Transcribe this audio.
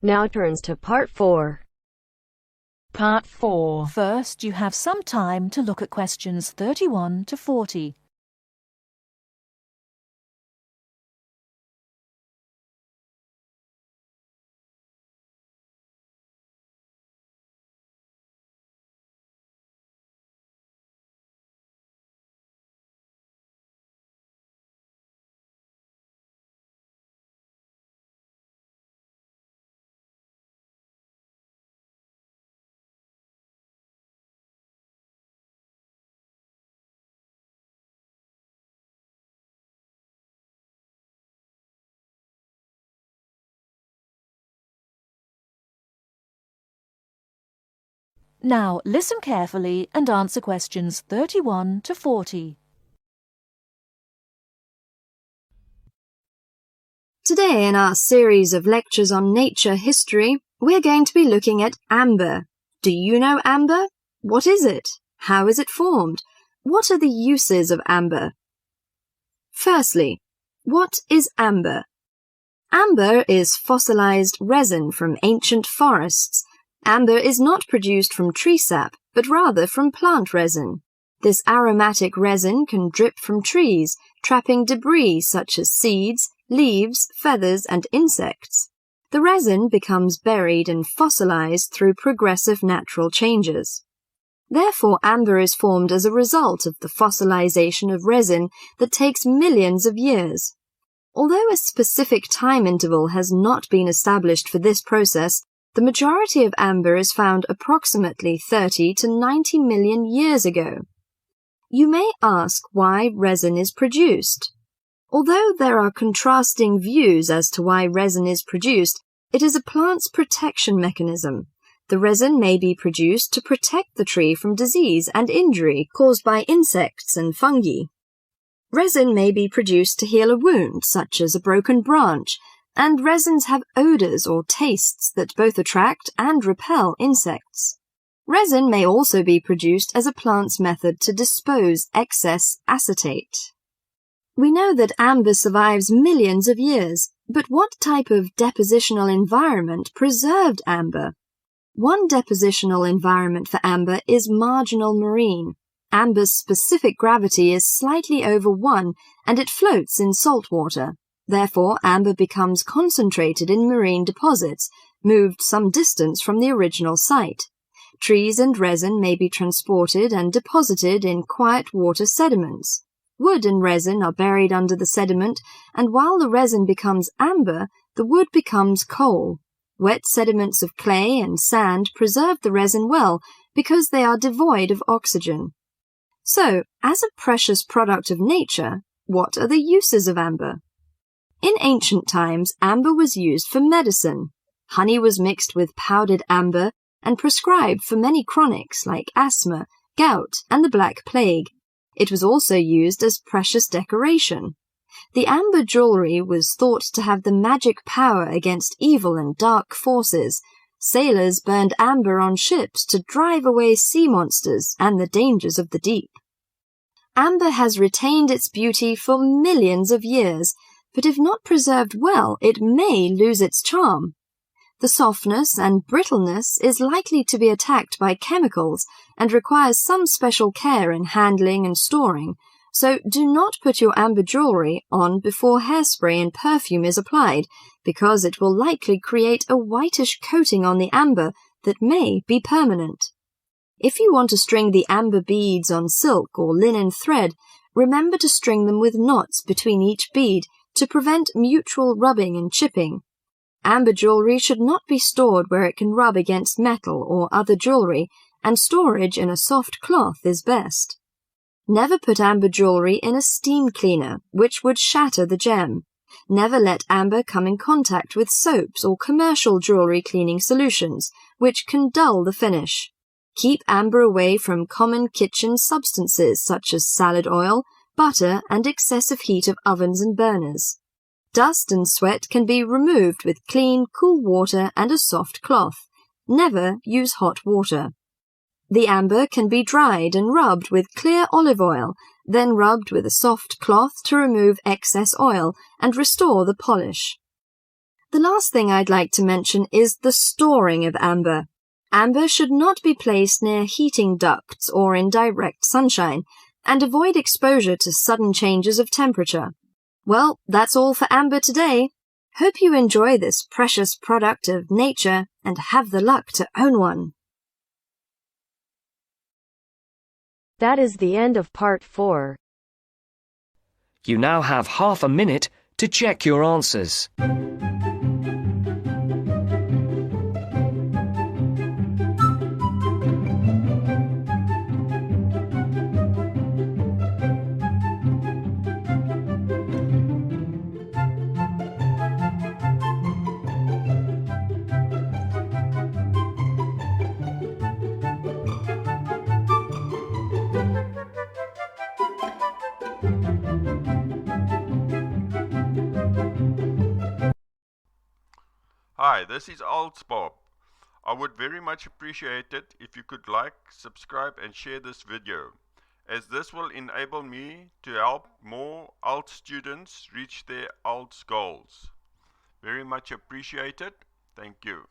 Now turns to Part 4. Part 4. First, you have some time to look at questions 31 to 40. Now, listen carefully and answer questions 31 to 40. Today, in our series of lectures on nature history, we're going to be looking at amber. Do you know amber? What is it? How is it formed? What are the uses of amber? Firstly, what is amber? Amber is fossilized resin from ancient forests. Amber is not produced from tree sap, but rather from plant resin. This aromatic resin can drip from trees, trapping debris such as seeds, leaves, feathers, and insects. The resin becomes buried and fossilized through progressive natural changes. Therefore, amber is formed as a result of the fossilization of resin that takes millions of years. Although a specific time interval has not been established for this process, the majority of amber is found approximately 30 to 90 million years ago. You may ask why resin is produced. Although there are contrasting views as to why resin is produced, it is a plant's protection mechanism. The resin may be produced to protect the tree from disease and injury caused by insects and fungi. Resin may be produced to heal a wound, such as a broken branch, and resins have odors or tastes that both attract and repel insects. Resin may also be produced as a plant's method to dispose excess acetate. We know that amber survives millions of years, but what type of depositional environment preserved amber? One depositional environment for amber is marginal marine. Amber's specific gravity is slightly over 1, and it floats in salt water. Therefore, amber becomes concentrated in marine deposits, moved some distance from the original site. Trees and resin may be transported and deposited in quiet water sediments. Wood and resin are buried under the sediment, and while the resin becomes amber, the wood becomes coal. Wet sediments of clay and sand preserve the resin well because they are devoid of oxygen. So, as a precious product of nature, what are the uses of amber? In ancient times, amber was used for medicine. Honey was mixed with powdered amber and prescribed for many chronics like asthma, gout, and the Black Plague. It was also used as precious decoration. The amber jewelry was thought to have the magic power against evil and dark forces. Sailors burned amber on ships to drive away sea monsters and the dangers of the deep. Amber has retained its beauty for millions of years, but if not preserved well, it may lose its charm. The softness and brittleness is likely to be attacked by chemicals and requires some special care in handling and storing, so do not put your amber jewelry on before hairspray and perfume is applied, because it will likely create a whitish coating on the amber that may be permanent. If you want to string the amber beads on silk or linen thread, remember to string them with knots between each bead to prevent mutual rubbing and chipping. Amber jewelry should not be stored where it can rub against metal or other jewelry, and storage in a soft cloth is best. Never put amber jewelry in a steam cleaner, which would shatter the gem. Never let amber come in contact with soaps or commercial jewelry cleaning solutions, which can dull the finish. Keep amber away from common kitchen substances such as salad oil, butter, and excessive heat of ovens and burners. Dust and sweat can be removed with clean, cool water and a soft cloth. Never use hot water. The amber can be dried and rubbed with clear olive oil, then rubbed with a soft cloth to remove excess oil and restore the polish. The last thing I'd like to mention is the storing of amber. Amber should not be placed near heating ducts or in direct sunshine, and avoid exposure to sudden changes of temperature. Well, that's all for amber today. Hope you enjoy this precious product of nature and have the luck to own one. That is the end of part 4. You now have half a minute to check your answers. Hi, this is IELTS Bob. I would very much appreciate it if you could like, subscribe and share this video, as this will enable me to help more IELTS students reach their IELTS goals. Very much appreciated. Thank you.